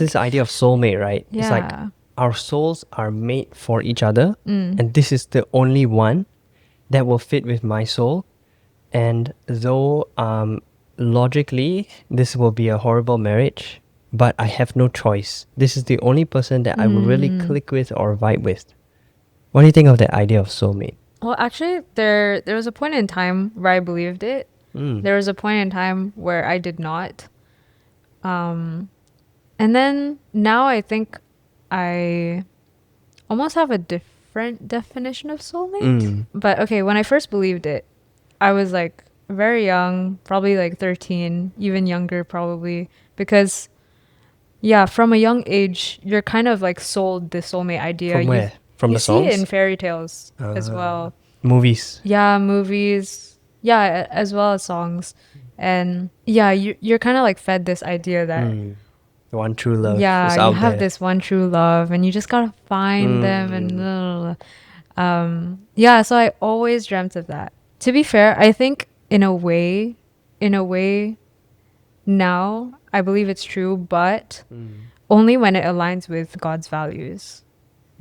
this idea of soulmate, right? Yeah. It's like our souls are made for each other, and this is the only one that will fit with my soul. And though logically this will be a horrible marriage, but I have no choice. This is the only person that I will really click with or vibe with. What do you think of the idea of soulmate? Well, actually, there was a point in time where I believed it. There was a point in time where I did not. And then now I think I almost have a different definition of soulmate. But okay, when I first believed it, I was like very young, probably like 13, even younger probably, because yeah, from a young age, you're kind of like sold the soulmate idea. From where? From you the see it songs? in fairy tales as well. Movies. Yeah, movies. Yeah, as well as songs. And yeah, you're kind of like fed this idea that The one true love is yeah, you out have there. this one true love and you just gotta find them and blah, blah, blah. Yeah, so I always dreamt of that. To be fair, I think in a way now I believe it's true, but only when it aligns with God's values.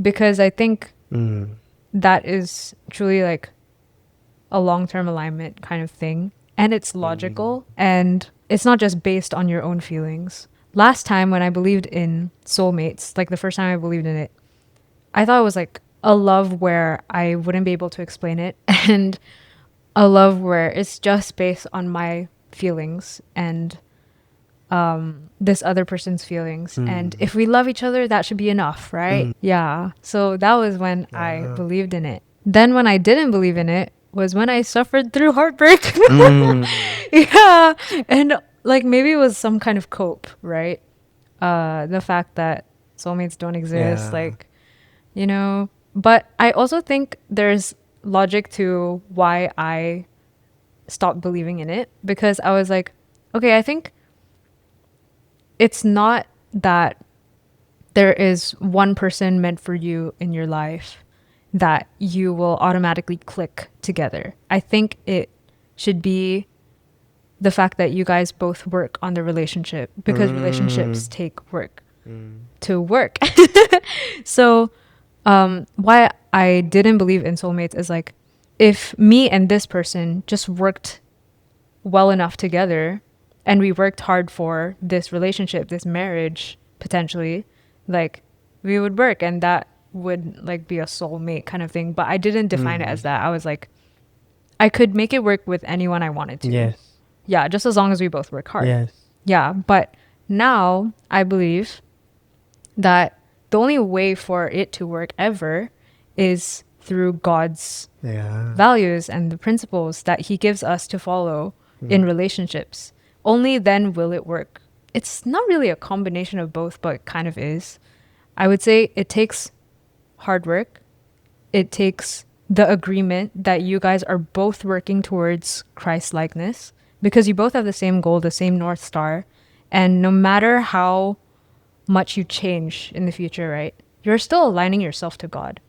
Because I think that is truly like a long-term alignment kind of thing, and it's logical and it's not just based on your own feelings. Last time when I believed in soulmates, like the first time I believed in it, I thought it was like a love where I wouldn't be able to explain it and a love where it's just based on my feelings and this other person's feelings, and if we love each other, that should be enough, right? Yeah, so that was when I believed in it. Then when I didn't believe in it was when I suffered through heartbreak. Yeah, and like maybe it was some kind of cope, right? The fact that soulmates don't exist, like, you know. But I also think there's logic to why I stopped believing in it, because I was like, okay, I think it's not that there is one person meant for you in your life that you will automatically click together. I think it should be the fact that you guys both work on the relationship, because relationships take work to work. So why I didn't believe in soulmates is like, if me and this person just worked well enough together and we worked hard for this relationship, this marriage, potentially, like we would work and that would like be a soulmate kind of thing. But I didn't define it as that. I was like, I could make it work with anyone I wanted to. Yes. Yeah, just as long as we both work hard. Yes. Yeah, but now I believe that the only way for it to work ever is through God's values and the principles that he gives us to follow in relationships. Only then will it work. It's not really a combination of both, but it kind of is. I would say it takes hard work. It takes the agreement that you guys are both working towards Christ-likeness, because you both have the same goal, the same North Star. And no matter how much you change in the future, right, you're still aligning yourself to God.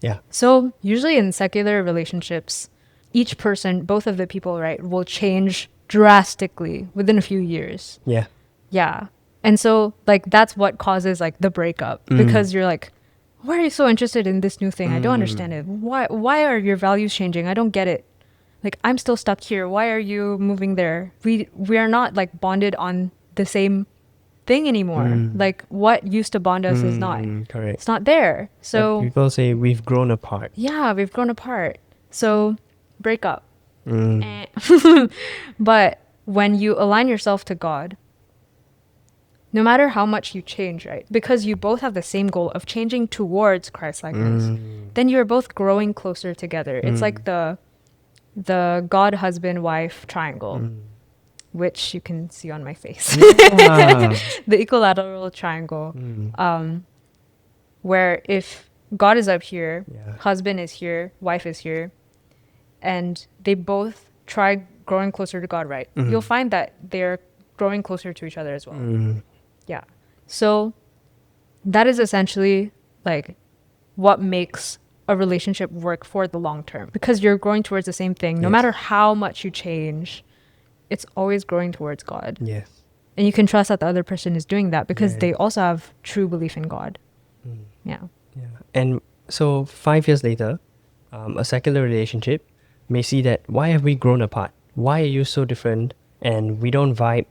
Yeah. So usually in secular relationships, each person, both of the people, right, will change drastically within a few years. Yeah. Yeah. And so like that's what causes like the breakup, because you're like, why are you so interested in this new thing? I don't understand it. Why are your values changing? I don't get it. Like, I'm still stuck here. Why are you moving there? We are not like bonded on the same thing anymore. Like what used to bond us is not. Correct. It's not there. So people say we've grown apart. yeah, we've grown apart. So break up. But when you align yourself to God, no matter how much you change, right? Because you both have the same goal of changing towards Christ-likeness, then you're both growing closer together. It's like the God, husband, wife triangle, which you can see on my face. Yeah. The equilateral triangle, where if God is up here, husband is here, wife is here, and they both try growing closer to God, right? You'll find that they're growing closer to each other as well. Yeah. So that is essentially like what makes a relationship work for the long term, because you're growing towards the same thing. No matter how much you change, it's always growing towards God. Yes. And you can trust that the other person is doing that because Right. they also have true belief in God. Mm. Yeah. Yeah. And so 5 years later, a secular relationship may see that why have we grown apart? Why are you so different? And we don't vibe.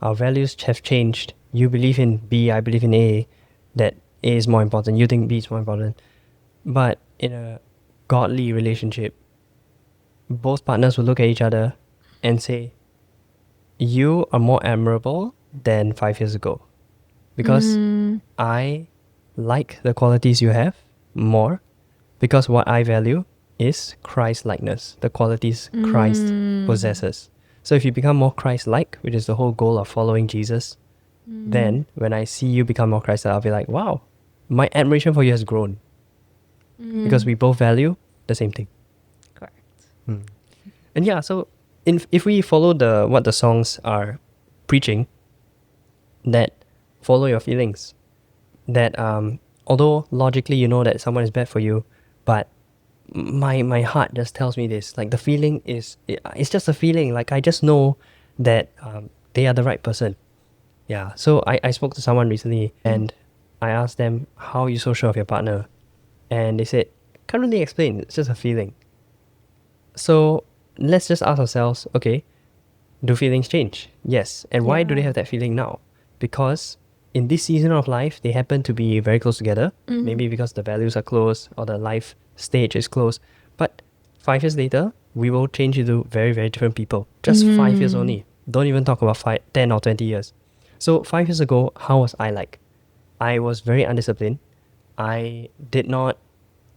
Our values have changed. You believe in B, I believe in A, that A is more important. You think B is more important. But in a godly relationship, both partners will look at each other and say, you are more admirable than 5 years ago. Because I like the qualities you have more, because what I value is Christ-likeness, the qualities Christ possesses. So if you become more Christ-like, which is the whole goal of following Jesus, then when I see you become more Christ-like, I'll be like, wow, my admiration for you has grown. Because we both value the same thing. Correct. And yeah, so if we follow what the songs are preaching, that follow your feelings, that although logically you know that someone is bad for you, but my heart just tells me this, like the feeling it's just a feeling, like I just know that they are the right person. Yeah, so I spoke to someone recently and I asked them, how are you so sure of your partner? And they said, can't really explain, it's just a feeling. So let's just ask ourselves, okay, do feelings change? Yes. And why do they Yeah. have that feeling now? Because in this season of life, they happen to be very close together. Maybe because the values are close or the life stage is close. But 5 years later, we will change into very, very different people. Just 5 years only. Don't even talk about 10 or 20 years. So 5 years ago, how was I like? I was very undisciplined. I did not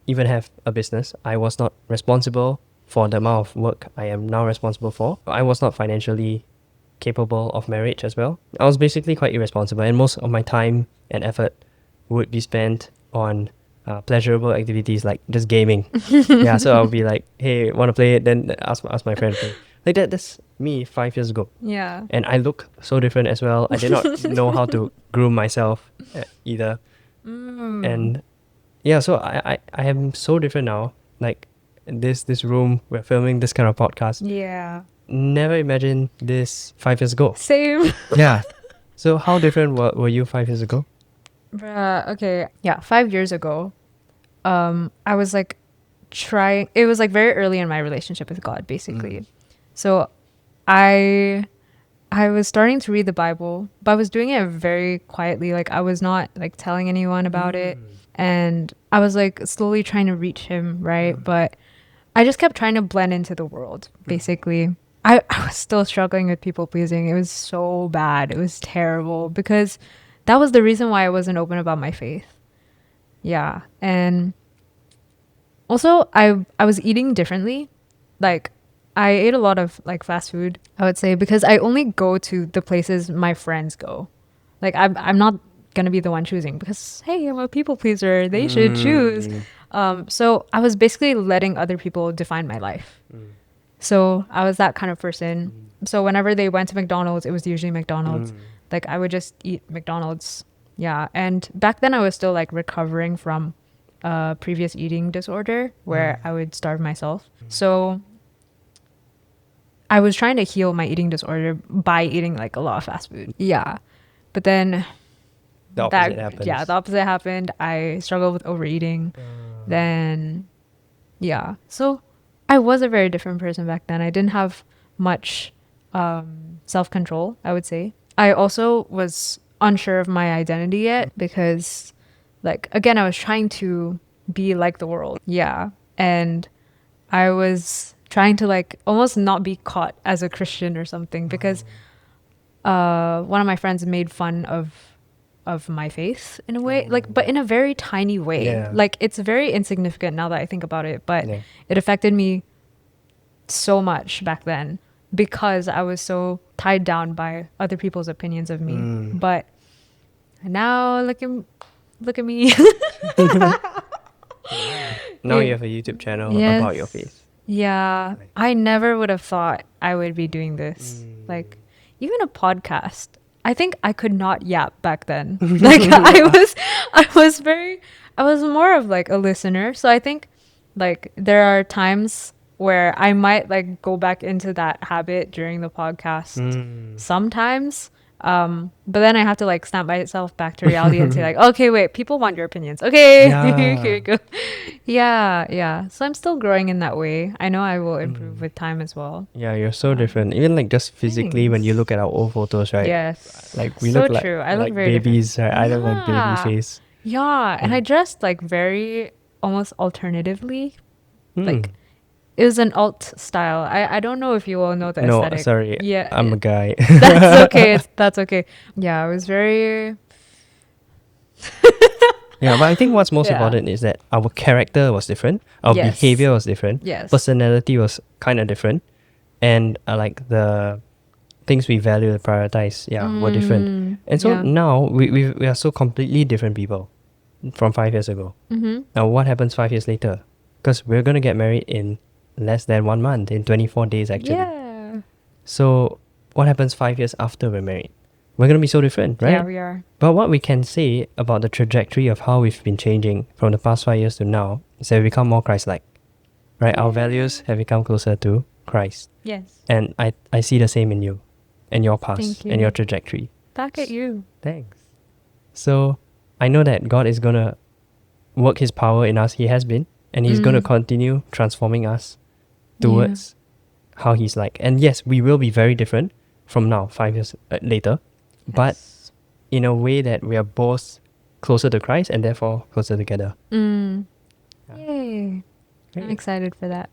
even have a business. I was not responsible for the amount of work I am now responsible for. I was not financially capable of marriage as well. I was basically quite irresponsible, and most of my time and effort would be spent on pleasurable activities like just gaming. Yeah, so I'll be like, hey, want to play it? Then ask my friend to play. Like that's me 5 years ago. Yeah. And I look so different as well. I did not know how to groom myself either. And yeah, so I am so different now. Like this room, we're filming this kind of podcast. Yeah. Never imagined this 5 years ago. Same. Yeah. So how different were you 5 years ago? Okay. Yeah. 5 years ago, I was like trying, it was like very early in my relationship with God, basically. So I was starting to read the Bible, but I was doing it very quietly. Like I was not like telling anyone about it. And I was like slowly trying to reach him, right? But I just kept trying to blend into the world, basically. I was still struggling with people pleasing. It was so bad. It was terrible because that was the reason why I wasn't open about my faith. Yeah. And also I was eating differently. Like I ate a lot of like fast food, I would say, because I only go to the places my friends go. Like I'm not gonna be the one choosing because hey, I'm a people pleaser. They should choose. So I was basically letting other people define my life. So I was that kind of person. So whenever they went to McDonald's, it was usually McDonald's. Like I would just eat McDonald's. Yeah. And back then I was still like recovering from a previous eating disorder where I would starve myself. So I was trying to heal my eating disorder by eating like a lot of fast food. Yeah. But then The opposite happens. Yeah, the opposite happened. I struggled with overeating. Then, yeah. So I was a very different person back then. I didn't have much self-control, I would say. I also was unsure of my identity yet because, like, again, I was trying to be like the world. Yeah. And I was trying to, like, almost not be caught as a Christian or something because one of my friends made fun of my faith in a way, like, but in a very tiny way. Yeah. Like it's very insignificant now that I think about it, but Yeah. it affected me so much back then because I was so tied down by other people's opinions of me. But now look at me. Now you have a YouTube channel Yes. about your faith. Yeah, I never would have thought I would be doing this. Like even a podcast. I think I could not yap back then. Like I was more of like a listener. So I think like there are times where I might like go back into that habit during the podcast sometimes, But then I have to like snap myself back to reality and say like, okay, wait, people want your opinions. Okay, Yeah. here you go. Yeah. So I'm still growing in that way. I know I will improve with time as well. Yeah, you're so different. Even like just physically, when you Thanks. look at our old photos, right? Yes. Like we So look true. I look like very babies, different. right? I look like baby Yeah. face. Yeah. And I dressed like very almost alternatively. Hmm. Like it was an alt style. I don't know if you all know the No, aesthetic. sorry, Yeah. I'm a guy. That's okay. That's okay. Yeah, it was very Yeah, but I think what's most yeah. important is that our character was different, our Yes. behavior was different, Yes. personality was kind of different, and like the things we value and prioritize, were different. And so Yeah. now we are so completely different people from 5 years ago. Mm-hmm. Now, what happens 5 years later? Because we're going to get married in less than 1 month, in 24 days actually. Yeah. So, what happens 5 years after we're married? We're going to be so different, right? Yeah, we are. But what we can say about the trajectory of how we've been changing from the past 5 years to now is that we become more Christ-like, right? Our values have become closer to Christ. Yes. And I see the same in you and your past Thank and you. your trajectory. Back at you. Thanks. So I know that God is going to work his power in us. He has been. And he's going to continue transforming us towards how he's like. And yes, we will be very different from now, 5 years later. But Yes. in a way that we are both closer to Christ and therefore closer together. Mm. Yeah. Yay. I'm Great. excited for that.